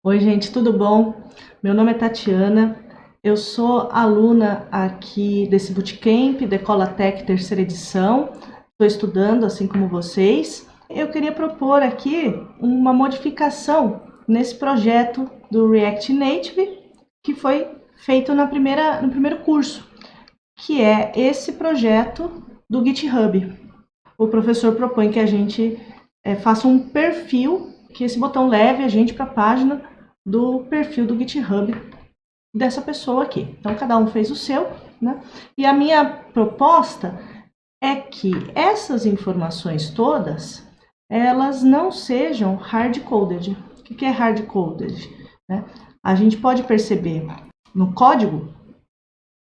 Oi, gente, tudo bom? Meu nome é Tatiana, eu sou aluna aqui desse Bootcamp, Decolatec terceira edição, estou estudando assim como vocês. Eu queria propor aqui uma modificação nesse projeto do React Native que foi feito no primeiro curso, que é esse projeto do GitHub. O professor propõe que a gente faça um perfil, que esse botão leve a gente para a página do perfil do GitHub dessa pessoa aqui. Então, cada um fez o seu, né? E a minha proposta é que essas informações todas, elas não sejam hard-coded. O que é hard-coded? Né? A gente pode perceber no código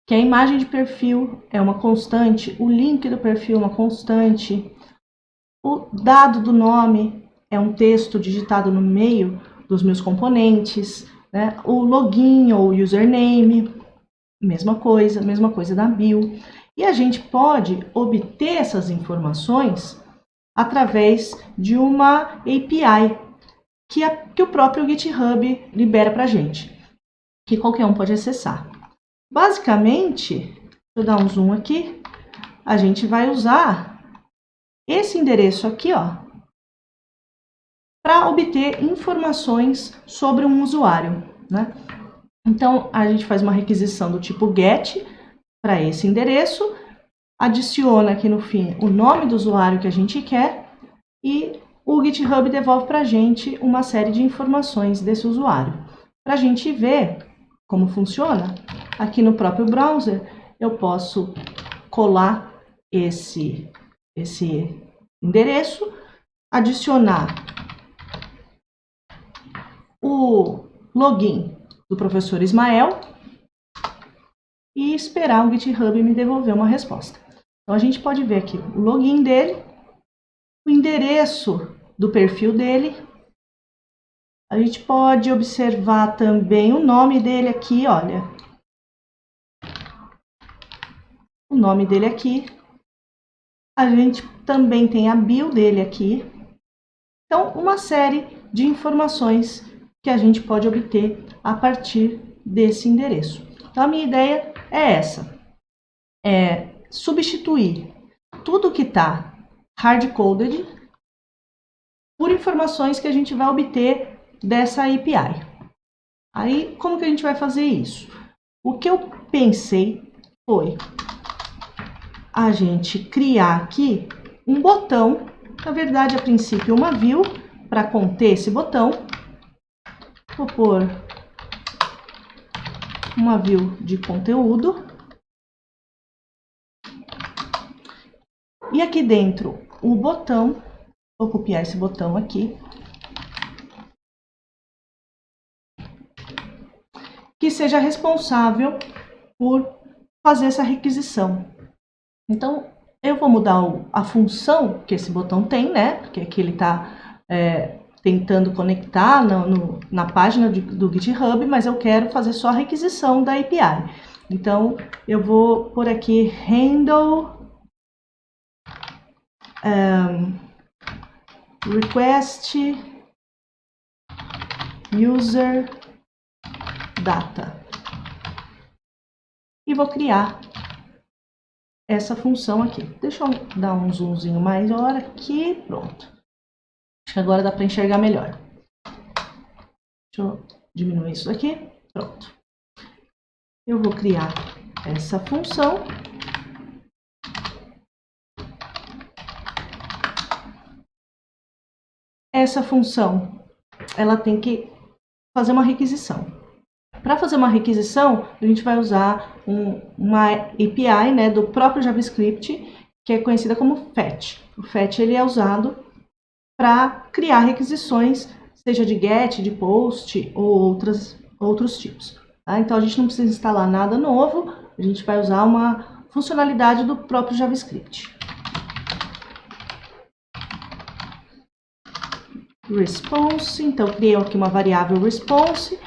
que a imagem de perfil é uma constante, o link do perfil é uma constante, o dado do nome é um texto digitado no meio dos meus componentes, né? O login ou username, mesma coisa da bio. E a gente pode obter essas informações através de uma API que o próprio GitHub libera para a gente, que qualquer um pode acessar. Basicamente, deixa eu dar um zoom aqui, a gente vai usar esse endereço aqui, ó, para obter informações sobre um usuário, né? Então, a gente faz uma requisição do tipo GET para esse endereço, adiciona aqui no fim o nome do usuário que a gente quer e o GitHub devolve para a gente uma série de informações desse usuário. Para a gente ver como funciona, aqui no próprio browser eu posso colar esse endereço, adicionar o login do professor Ismael e esperar o GitHub me devolver uma resposta. Então a gente pode ver aqui o login dele, o endereço do perfil dele. A gente pode observar também o nome dele aqui, olha. O nome dele aqui. A gente também tem a bio dele aqui. Então, uma série de informações que a gente pode obter a partir desse endereço. Então, a minha ideia é essa. É substituir tudo que está hard-coded por informações que a gente vai obter dessa API. Aí, como que a gente vai fazer isso? O que eu pensei foi a gente criar aqui um botão, na verdade, a princípio, uma view para conter esse botão. Vou pôr uma view de conteúdo. E aqui dentro, o botão, vou copiar esse botão aqui, que seja responsável por fazer essa requisição. Então, eu vou mudar a função que esse botão tem, né? Porque aqui ele está tentando conectar na página do GitHub, mas eu quero fazer só a requisição da API. Então, eu vou por aqui handle request user data. E vou criar essa função aqui. Deixa eu dar um zoomzinho maior aqui, pronto. Acho que agora dá para enxergar melhor. Deixa eu diminuir isso aqui, pronto. Eu vou criar essa função. Essa função, ela tem que fazer uma requisição. Para fazer uma requisição, a gente vai usar uma API, né, do próprio JavaScript, que é conhecida como fetch. O fetch ele é usado para criar requisições, seja de get, de post ou outros tipos. Tá? Então, a gente não precisa instalar nada novo, a gente vai usar uma funcionalidade do próprio JavaScript. Response, então criei aqui uma variável response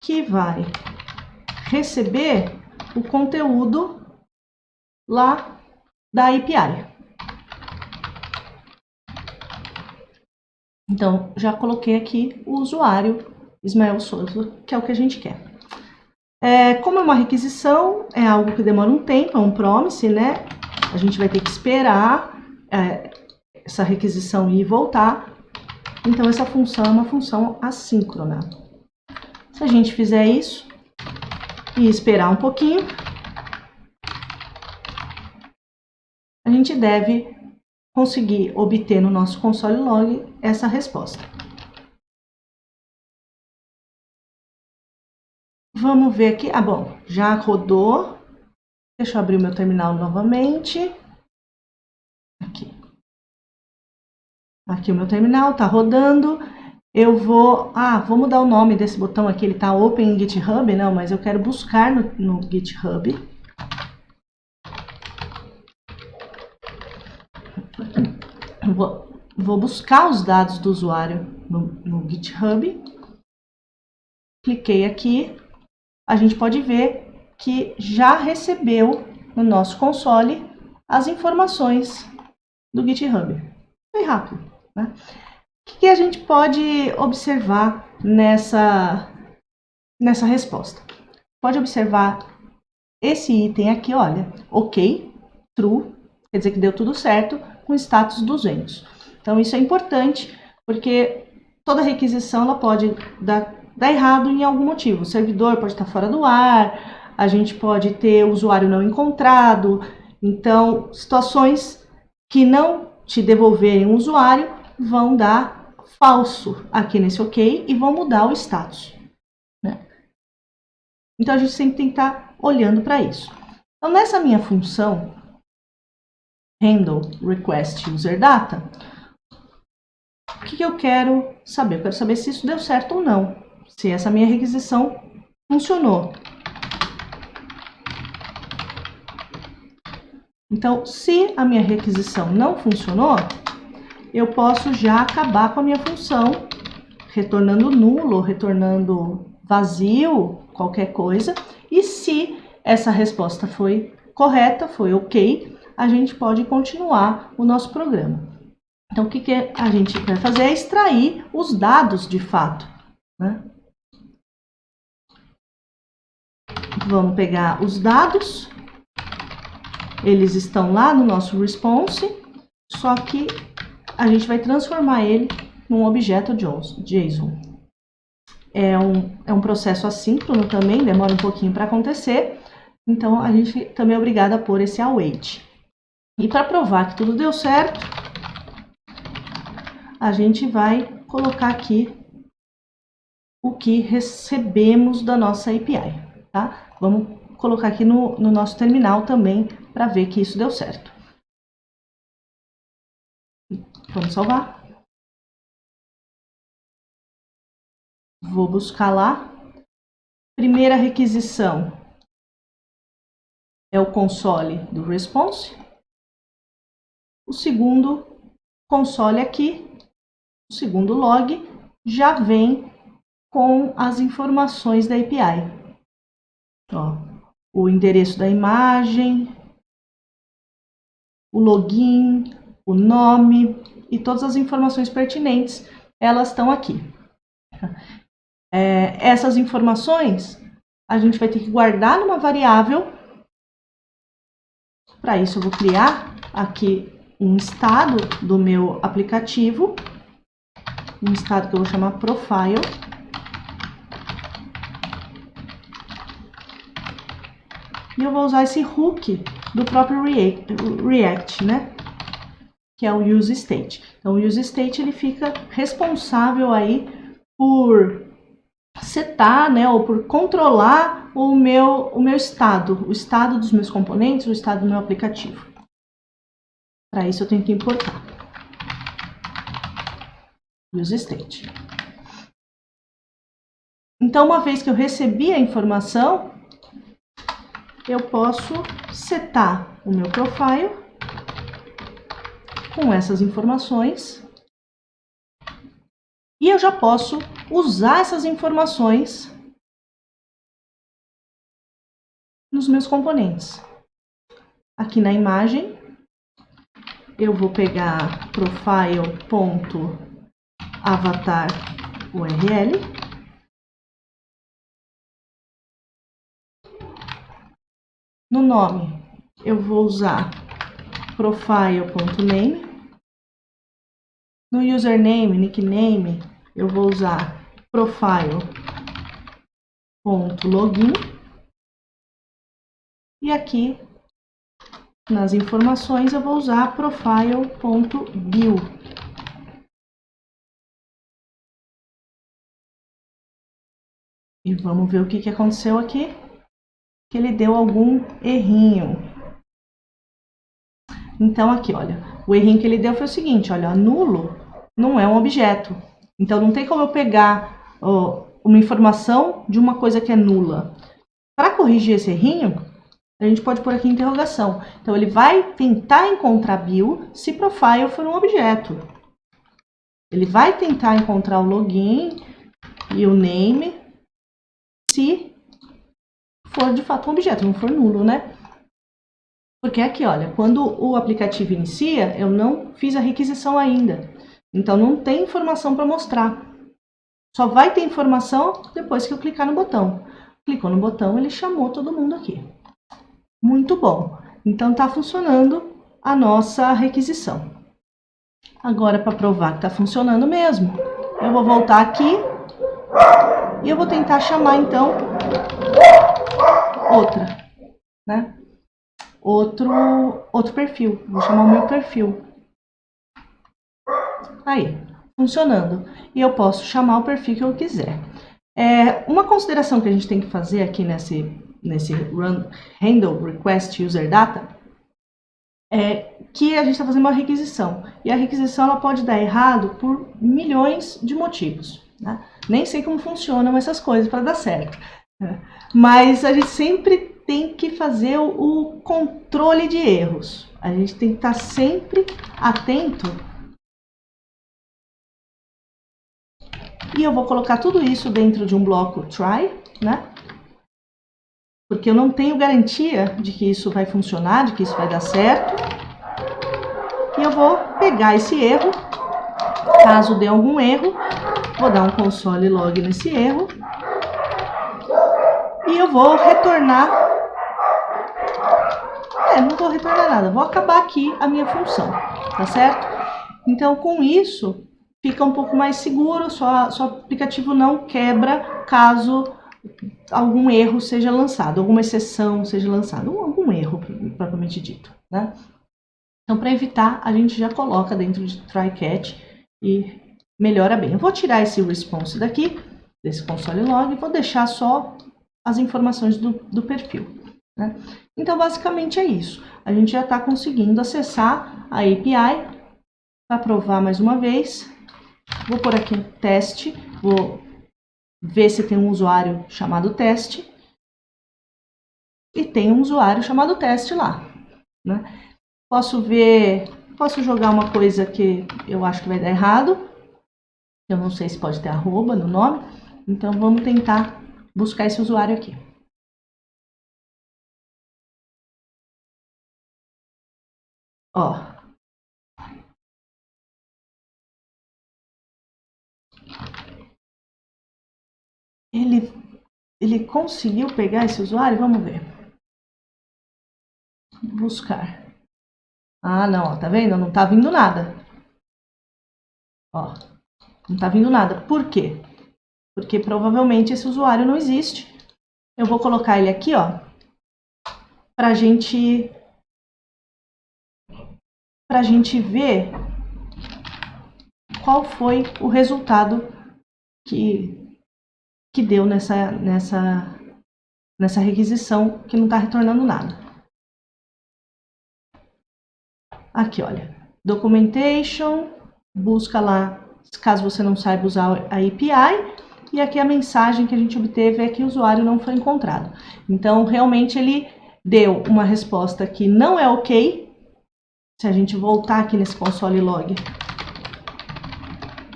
que vai receber o conteúdo lá da API. Então, já coloquei aqui o usuário Ismael Souza, que é o que a gente quer. Como é uma requisição, é algo que demora um tempo, é um promise, né? A gente vai ter que esperar essa requisição ir e voltar. Então, essa função é uma função assíncrona. Se a gente fizer isso e esperar um pouquinho, a gente deve conseguir obter no nosso console log essa resposta. Vamos ver aqui. Bom, já rodou. Deixa eu abrir o meu terminal novamente. Aqui o meu terminal está rodando. Eu vou mudar o nome desse botão aqui. Ele está Open GitHub, não, mas eu quero buscar no GitHub. Vou buscar os dados do usuário no GitHub. Cliquei aqui. A gente pode ver que já recebeu no nosso console as informações do GitHub. Foi rápido, né? O que a gente pode observar nessa resposta? Pode observar esse item aqui, olha, ok, true, quer dizer que deu tudo certo, com status 200. Então, isso é importante, porque toda requisição ela pode dar errado em algum motivo. O servidor pode estar fora do ar, a gente pode ter o usuário não encontrado. Então, situações que não te devolverem o usuário vão dar falso aqui nesse ok e vão mudar o status, né? Então, a gente sempre tem que estar olhando para isso. Então, nessa minha função, handle request user data, o que eu quero saber? Eu quero saber se isso deu certo ou não, se essa minha requisição funcionou. Então, se a minha requisição não funcionou, eu posso já acabar com a minha função, retornando nulo, retornando vazio, qualquer coisa. E se essa resposta foi correta, foi ok, a gente pode continuar o nosso programa. Então, o que a gente vai fazer é extrair os dados de fato, né? Vamos pegar os dados, eles estão lá no nosso response, só que a gente vai transformar ele num objeto JSON. É um processo assíncrono também, demora um pouquinho para acontecer, então a gente também é obrigado a pôr esse await. E para provar que tudo deu certo, a gente vai colocar aqui o que recebemos da nossa API, tá? Vamos colocar aqui no nosso terminal também para ver que isso deu certo. Vamos salvar. Vou buscar lá. Primeira requisição é o console do response. O segundo console aqui, o segundo log, já vem com as informações da API. Ó, o endereço da imagem, o login, o nome e todas as informações pertinentes, elas estão aqui. Essas informações a gente vai ter que guardar numa variável. Para isso eu vou criar aqui um estado do meu aplicativo, um estado que eu vou chamar profile. E eu vou usar esse hook do próprio React, né? Que é o useState. Então, o useState ele fica responsável aí por setar, né, ou por controlar o meu estado, o estado dos meus componentes, o estado do meu aplicativo. Para isso eu tenho que importar useState. Então, uma vez que eu recebi a informação, eu posso setar o meu profile com essas informações e eu já posso usar essas informações nos meus componentes. Aqui na imagem, eu vou pegar profile.avatar.url no nome, eu vou usar profile.name. No username, nickname, eu vou usar profile.login. E aqui, nas informações, eu vou usar profile.bill. E vamos ver o que aconteceu aqui. Que ele deu algum errinho. Então, aqui, olha, o errinho que ele deu foi o seguinte, olha, nulo não é um objeto. Então, não tem como eu pegar uma informação de uma coisa que é nula. Para corrigir esse errinho, a gente pode pôr aqui interrogação. Então, ele vai tentar encontrar bill se profile for um objeto. Ele vai tentar encontrar o login e o name se for de fato um objeto, não for nulo, né? Porque aqui, olha, quando o aplicativo inicia, eu não fiz a requisição ainda. Então, não tem informação para mostrar. Só vai ter informação depois que eu clicar no botão. Clicou no botão, ele chamou todo mundo aqui. Muito bom. Então, está funcionando a nossa requisição. Agora, para provar que está funcionando mesmo, eu vou voltar aqui e eu vou tentar chamar, então, outra, né? Outro perfil. Vou chamar o meu perfil. Aí, funcionando. E eu posso chamar o perfil que eu quiser. Uma consideração que a gente tem que fazer aqui nesse handle request user data é que a gente está fazendo uma requisição. E a requisição ela pode dar errado por milhões de motivos, né? Nem sei como funcionam essas coisas para dar certo. Mas a gente sempre tem que fazer o controle de erros. A gente tem que estar sempre atento. E eu vou colocar tudo isso dentro de um bloco try, né? Porque eu não tenho garantia de que isso vai funcionar, de que isso vai dar certo. E eu vou pegar esse erro, caso dê algum erro, vou dar um console log nesse erro. E eu vou retornar... não vou retornar nada, vou acabar aqui a minha função, tá certo? Então, com isso, fica um pouco mais seguro, seu aplicativo não quebra caso algum erro seja lançado, alguma exceção seja lançada, algum erro propriamente dito, né? Então, para evitar, a gente já coloca dentro de try catch e melhora bem. Eu vou tirar esse response daqui, desse console log, e vou deixar só as informações do perfil, né? Então, basicamente é isso. A gente já está conseguindo acessar a API. Para provar mais uma vez, vou pôr aqui um teste, vou ver se tem um usuário chamado teste. E tem um usuário chamado teste lá, né? Posso jogar uma coisa que eu acho que vai dar errado. Eu não sei se pode ter arroba no nome. Então, vamos tentar buscar esse usuário aqui. Ó. Ele conseguiu pegar esse usuário? Vamos ver. Buscar. Ah, não, ó, tá vendo? Não tá vindo nada. Ó, não tá vindo nada. Por quê? Porque provavelmente esse usuário não existe. Eu vou colocar ele aqui, ó, pra gente ver qual foi o resultado que deu nessa requisição que não está retornando nada. Aqui, olha, documentation, busca lá, caso você não saiba usar a API, e aqui a mensagem que a gente obteve é que o usuário não foi encontrado. Então, realmente ele deu uma resposta que não é ok. Se a gente voltar aqui nesse console log,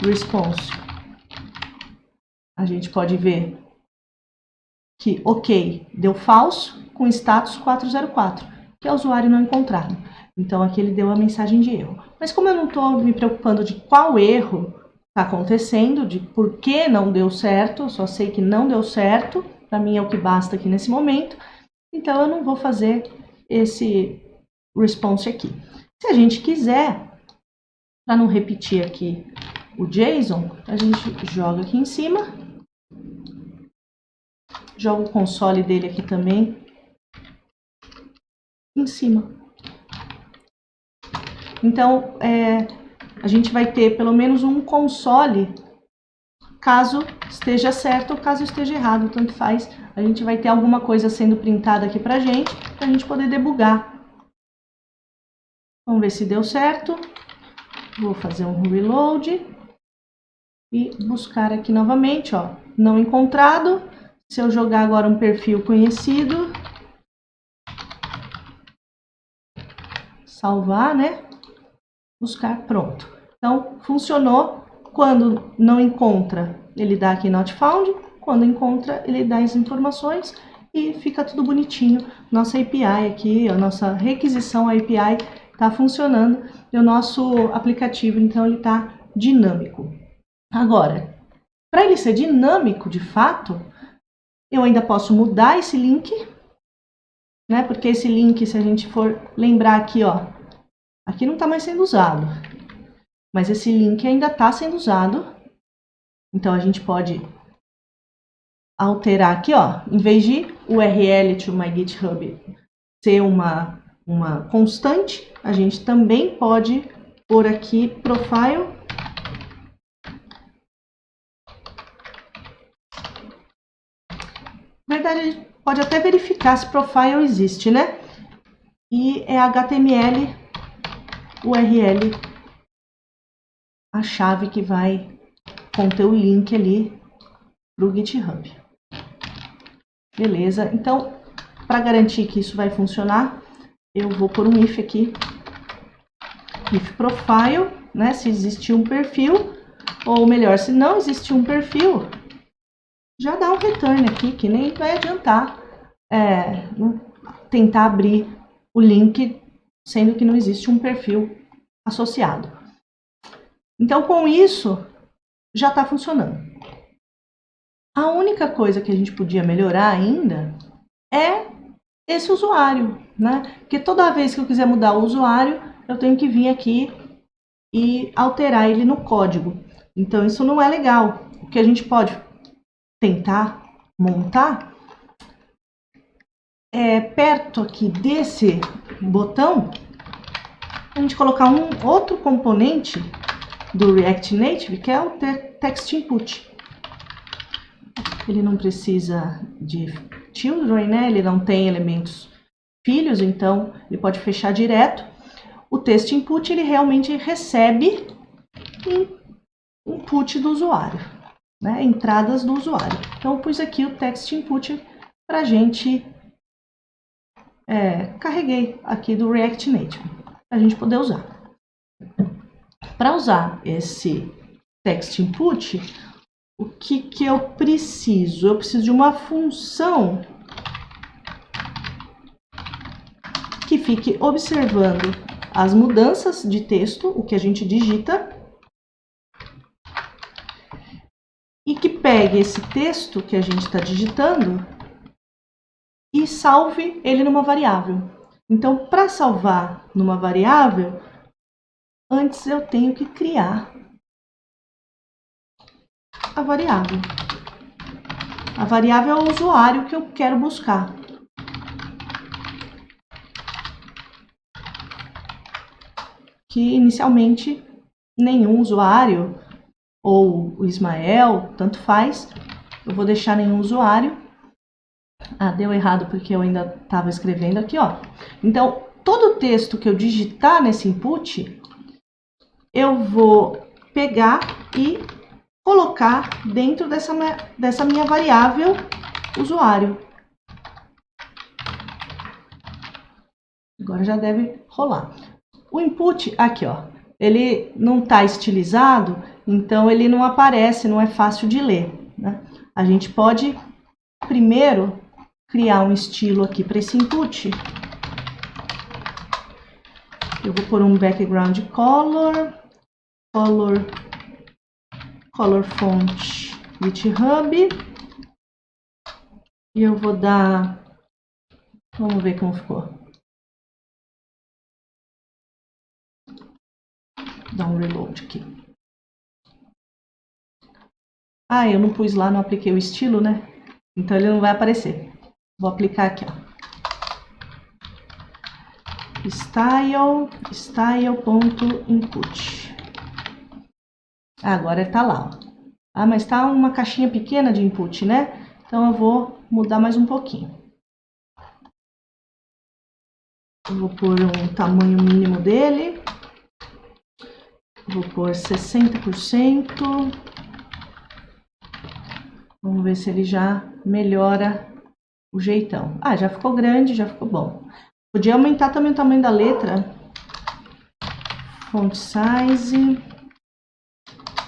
response, a gente pode ver que ok, deu falso com status 404, que é o usuário não encontrado. Então, aqui ele deu a mensagem de erro. Mas como eu não estou me preocupando de qual erro está acontecendo, de por que não deu certo, eu só sei que não deu certo, para mim é o que basta aqui nesse momento. então eu não vou fazer esse response aqui. Se a gente quiser, para não repetir aqui o JSON, a gente joga aqui em cima, joga o console dele aqui também em cima. Então, a gente vai ter pelo menos um console, caso esteja certo ou caso esteja errado, tanto faz. A gente vai ter alguma coisa sendo printada aqui para a gente poder debugar. Vamos ver se deu certo. Vou fazer um reload e buscar aqui novamente, ó, não encontrado. Se eu jogar agora um perfil conhecido, salvar, né? Buscar, pronto. Então, funcionou. Quando não encontra, ele dá aqui not found. Quando encontra, ele dá as informações e fica tudo bonitinho. Nossa API aqui, a nossa requisição API está funcionando e o nosso aplicativo, então, ele está dinâmico. Agora, para ele ser dinâmico de fato, eu ainda posso mudar esse link, né? Porque esse link, se a gente for lembrar aqui, ó, aqui não está mais sendo usado, mas esse link ainda está sendo usado. Então a gente pode alterar aqui, ó, em vez de URL to my GitHub ser uma constante, a gente também pode pôr aqui profile. Na verdade, a gente pode até verificar se profile existe, né? E é HTML, URL, a chave que vai conter o link ali para o GitHub. Beleza, então, para garantir que isso vai funcionar, eu vou pôr um if aqui, if profile, né? Se existir um perfil, ou melhor, se não existir um perfil, já dá um return aqui, que nem vai adiantar tentar abrir o link, sendo que não existe um perfil associado. Então, com isso, já está funcionando. A única coisa que a gente podia melhorar ainda é esse usuário, né? Porque toda vez que eu quiser mudar o usuário, eu tenho que vir aqui e alterar ele no código. Então, isso não é legal. O que a gente pode tentar montar é perto aqui desse botão, a gente colocar um outro componente do React Native, que é o Text Input. Ele não precisa de children, né? Ele não tem elementos filhos, então ele pode fechar direto. O Text Input, ele realmente recebe input do usuário, né? Entradas do usuário. Então eu pus aqui o Text Input para a gente carreguei aqui do React Native, para a gente poder usar. Para usar esse Text Input, o que eu preciso? Eu preciso de uma função que fique observando as mudanças de texto, o que a gente digita, e que pegue esse texto que a gente está digitando e salve ele numa variável. Então, para salvar numa variável, antes eu tenho que criar a variável. A variável é o usuário que eu quero buscar. Que inicialmente nenhum usuário, ou o Ismael, tanto faz. Eu vou deixar nenhum usuário. Ah, deu errado porque eu ainda estava escrevendo aqui, ó. Então, todo o texto que eu digitar nesse input, eu vou pegar e colocar dentro dessa minha variável usuário. Agora já deve rolar. O input, aqui ó, ele não está estilizado, então ele não aparece, não é fácil de ler, né? A gente pode primeiro criar um estilo aqui para esse input. Eu vou pôr um background color font GitHub, e eu vou dar Vamos ver como ficou. Dá um reload aqui. Ah, eu não pus lá, não apliquei o estilo, né? Então ele não vai aparecer. Vou aplicar aqui, ó. Style.input. Agora tá lá, ó. Ah, mas tá uma caixinha pequena de input, né? Então eu vou mudar mais um pouquinho. Eu vou pôr um tamanho mínimo dele. Vou pôr 60%. Vamos ver se ele já melhora o jeitão. Ah, já ficou grande, já ficou bom. Podia aumentar também o tamanho da letra. Font size.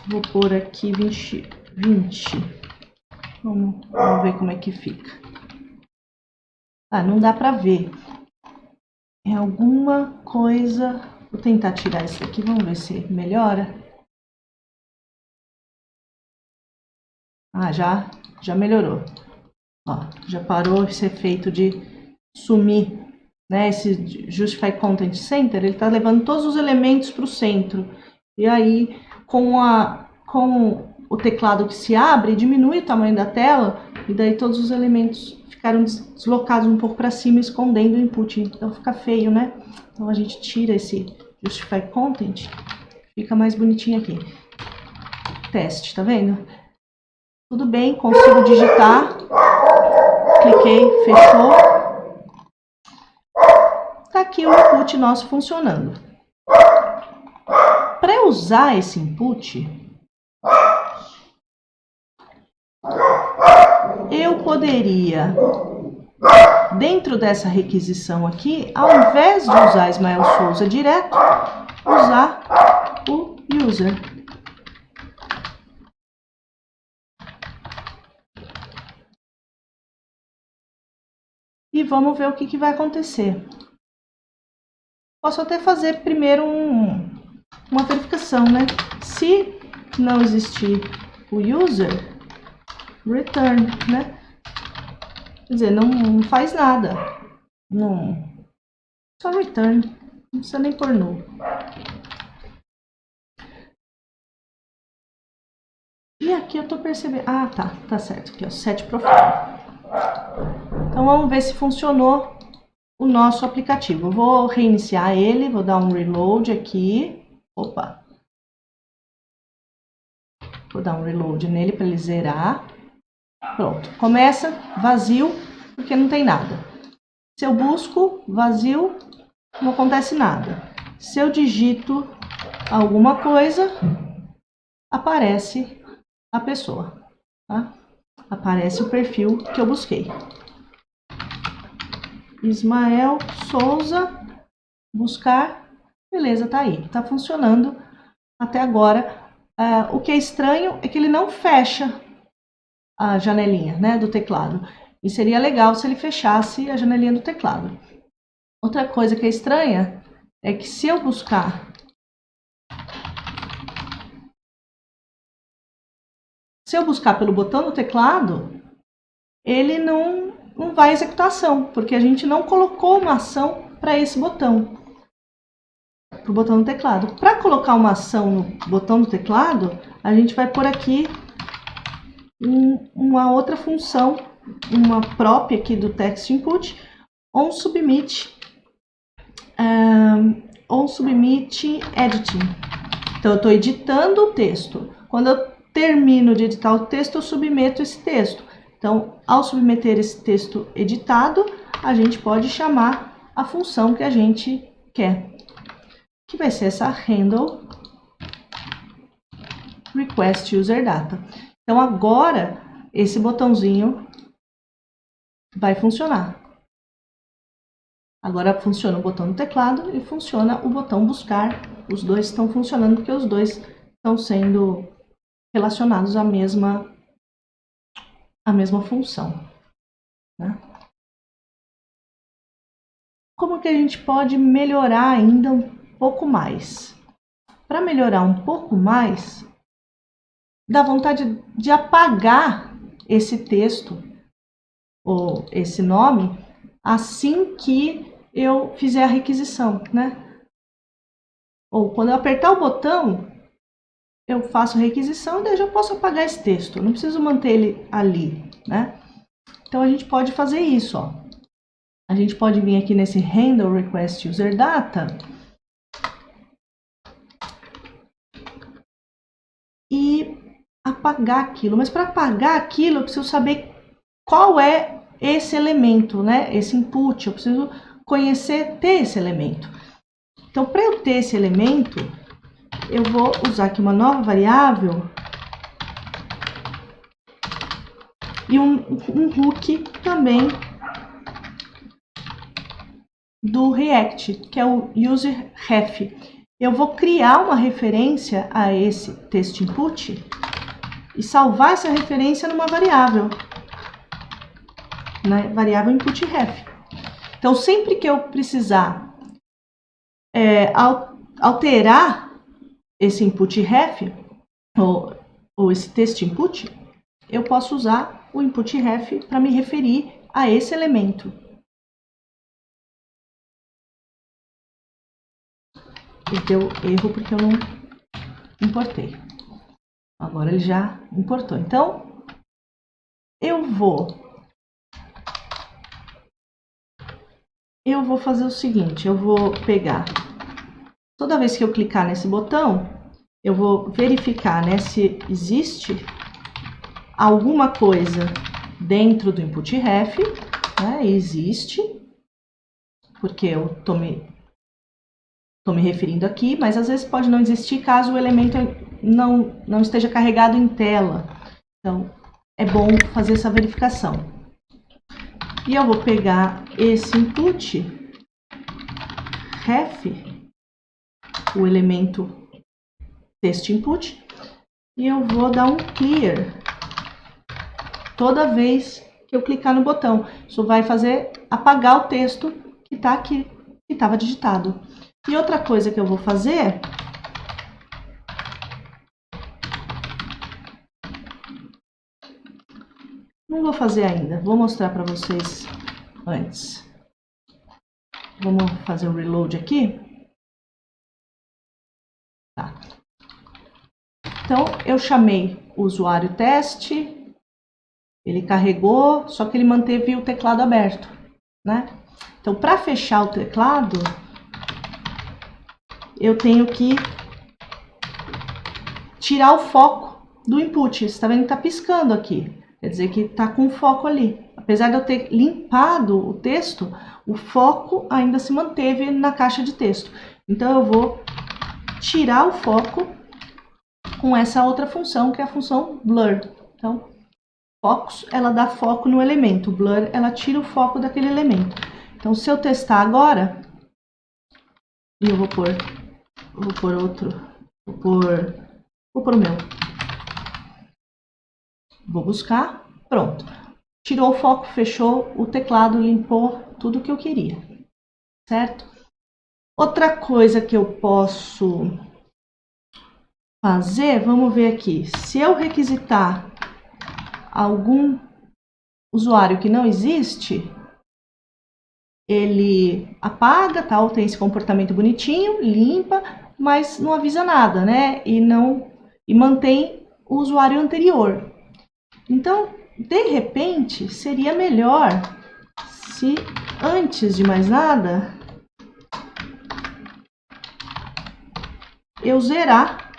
Vou pôr aqui 20. Vamos ver como é que fica. Ah, não dá pra ver. É alguma coisa... Vou tentar tirar isso aqui, vamos ver se melhora. Ah, já melhorou. Ó, já parou esse efeito de sumir, né? Esse Justify Content Center, ele tá levando todos os elementos para o centro. E aí, com o teclado que se abre, diminui o tamanho da tela, e daí todos os elementos ficaram deslocados um pouco para cima, escondendo o input. Então fica feio, né? Então a gente tira esse Justify Content, fica mais bonitinho aqui. Teste, tá vendo? Tudo bem, consigo digitar. Cliquei, fechou. Tá aqui o input nosso funcionando. Para usar esse input, eu poderia, dentro dessa requisição aqui, ao invés de usar Ismael Souza direto, usar o user. E vamos ver o que vai acontecer. Posso até fazer primeiro uma verificação, né? Se não existir o user, return, né? Quer dizer, não faz nada. Não, só return. Não precisa nem pôr null. E aqui eu tô percebendo... Ah, tá certo. Aqui, ó, set profile. Então, vamos ver se funcionou o nosso aplicativo. Eu vou reiniciar ele, vou dar um reload aqui. Opa! Vou dar um reload nele para ele zerar. Pronto. Começa vazio, porque não tem nada. Se eu busco vazio, não acontece nada. Se eu digito alguma coisa, aparece a pessoa, tá? Aparece o perfil que eu busquei. Ismael Souza, buscar, beleza, tá aí, tá funcionando até agora. O que é estranho é que ele não fecha a janelinha, né, do teclado. E seria legal se ele fechasse a janelinha do teclado. Outra coisa que é estranha é que se eu buscar pelo botão do teclado, ele não vai executar ação, porque a gente não colocou uma ação para esse botão, para o botão do teclado. Para colocar uma ação no botão do teclado, a gente vai pôr aqui uma outra função, uma própria aqui do text input, onSubmit editing. Então eu estou editando o texto. Quando eu termino de editar o texto, eu submeto esse texto. Então, ao submeter esse texto editado, a gente pode chamar a função que a gente quer, que vai ser essa handle request user data. Então, agora, esse botãozinho vai funcionar. Agora funciona o botão do teclado e funciona o botão buscar. Os dois estão funcionando porque os dois estão sendo relacionados à mesma função, né? Como que a gente pode melhorar ainda um pouco mais? Para melhorar um pouco mais, dá vontade de apagar esse texto ou esse nome assim que eu fizer a requisição, né? Ou quando eu apertar o botão, eu faço a requisição e daí já posso apagar esse texto. Eu não preciso manter ele ali, né? Então a gente pode fazer isso, ó. A gente pode vir aqui nesse handle request user data e apagar aquilo. Mas para apagar aquilo, eu preciso saber qual é esse elemento, né? Esse input. Eu preciso conhecer, ter esse elemento. Então, para eu ter esse elemento, eu vou usar aqui uma nova variável e um hook também do React, que é o userRef. Eu vou criar uma referência a esse text input e salvar essa referência numa variável, né? Variável input ref. Então, sempre que eu precisar alterar esse input ref ou esse text input, eu posso usar o input ref para me referir a esse elemento. E deu erro porque eu não importei. Agora ele já importou. Então, eu vou fazer o seguinte, eu vou pegar, toda vez que eu clicar nesse botão, eu vou verificar, né, se existe alguma coisa dentro do input ref, né, existe, porque eu tô me referindo aqui, mas às vezes pode não existir caso o elemento não esteja carregado em tela. Então, é bom fazer essa verificação. E eu vou pegar esse input ref, o elemento text input, e eu vou dar um clear toda vez que eu clicar no botão. Isso vai fazer apagar o texto que está aqui, que estava digitado. E outra coisa que eu vou fazer não vou fazer ainda, vou mostrar para vocês antes. Vamos fazer o reload aqui. Tá. Então, eu chamei o usuário teste, ele carregou, só que ele manteve o teclado aberto, né? Então, para fechar o teclado, eu tenho que tirar o foco do input. Você está vendo que está piscando aqui. Quer dizer que está com foco ali. Apesar de eu ter limpado o texto, o foco ainda se manteve na caixa de texto. Então, eu vou tirar o foco com essa outra função, que é a função blur. Então, focus, ela dá foco no elemento. Blur, ela tira o foco daquele elemento. Então, se eu testar agora, e eu vou pôr outro, vou pôr o meu. Vou buscar, pronto. Tirou o foco, fechou o teclado, limpou tudo que eu queria, certo? Outra coisa que eu posso fazer, vamos ver aqui. Se eu requisitar algum usuário que não existe, ele apaga, tal, tem esse comportamento bonitinho, limpa, mas não avisa nada, né? E mantém o usuário anterior. Então, de repente, seria melhor se, antes de mais nada, eu zerar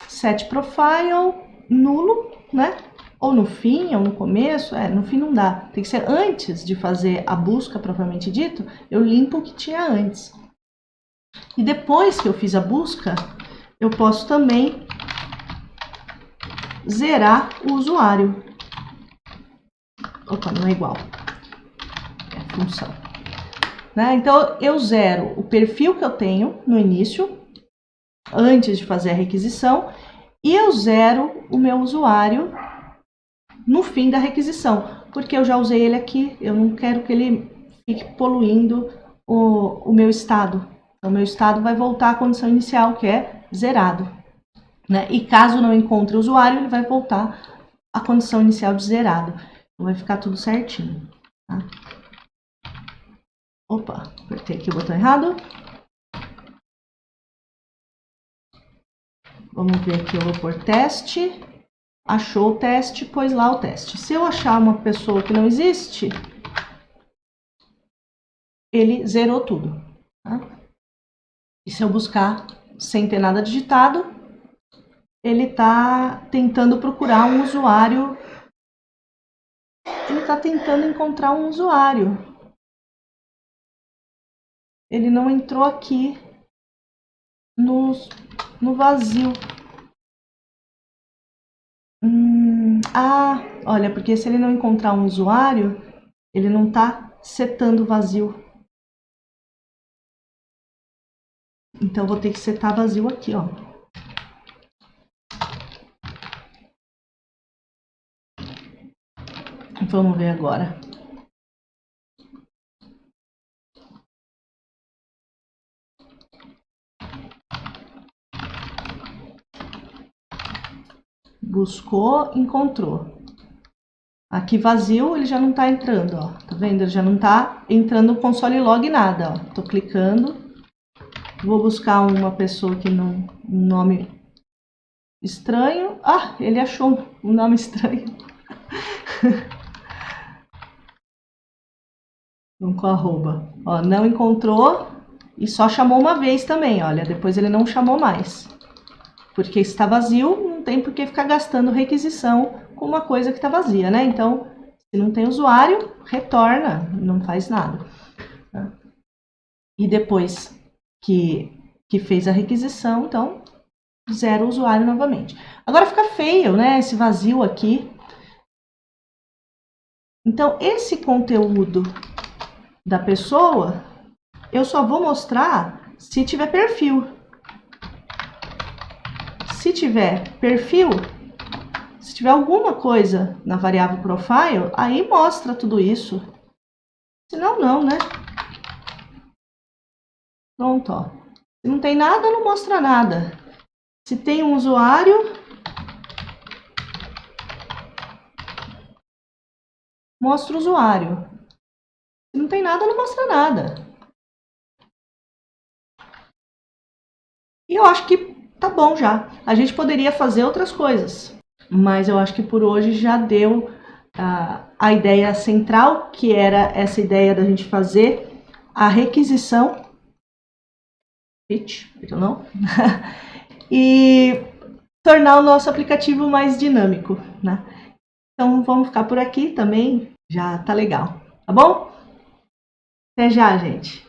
set profile nulo, né? Ou no fim, ou no começo. No fim não dá. Tem que ser antes de fazer a busca propriamente dito, eu limpo o que tinha antes. E depois que eu fiz a busca, eu posso também zerar o usuário. Opa, não é igual. É função. Né? Então, eu zero o perfil que eu tenho no início, antes de fazer a requisição, e eu zero o meu usuário no fim da requisição, porque eu já usei ele aqui, eu não quero que ele fique poluindo o meu estado. Então, o meu estado vai voltar à condição inicial, que é zerado. Né? E caso não encontre o usuário, ele vai voltar à condição inicial de zerado. Vai ficar tudo certinho, tá? Opa, apertei aqui o botão errado. Vamos ver aqui, eu vou por teste. Achou o teste, pôs lá o teste. Se eu achar uma pessoa que não existe, ele zerou tudo, tá? E se eu buscar sem ter nada digitado, ele está tentando procurar um usuário. Ele está tentando encontrar um usuário. Ele não entrou aqui no vazio. Olha, porque se ele não encontrar um usuário, ele não está setando vazio. Então, vou ter que setar vazio aqui, ó. Vamos ver agora. Buscou, encontrou. Aqui vazio, ele já não tá entrando, ó. Tá vendo? Ele já não tá entrando no console log nada, ó. Tô clicando. Vou buscar uma pessoa que não... um nome estranho. Ah, ele achou um nome estranho. Vamos com arroba. Ó, não encontrou e só chamou uma vez também, olha. Depois ele não chamou mais. Porque está vazio, não tem por que ficar gastando requisição com uma coisa que está vazia, né? Então, se não tem usuário, retorna, não faz nada. Tá? E depois que fez a requisição, então, zera o usuário novamente. Agora fica feio, né? Esse vazio aqui. Então, esse conteúdo da pessoa, eu só vou mostrar se tiver perfil. Se tiver perfil, se tiver alguma coisa na variável profile, aí mostra tudo isso. Senão, não, né? Pronto, ó. Se não tem nada, não mostra nada. Se tem um usuário, mostra o usuário. Se não tem nada, não mostra nada. E eu acho que tá bom já. A gente poderia fazer outras coisas, mas eu acho que por hoje já deu a ideia central, que era essa ideia da gente fazer a requisição, não? E tornar o nosso aplicativo mais dinâmico, né? Então vamos ficar por aqui também, já tá legal, tá bom? Até já, gente!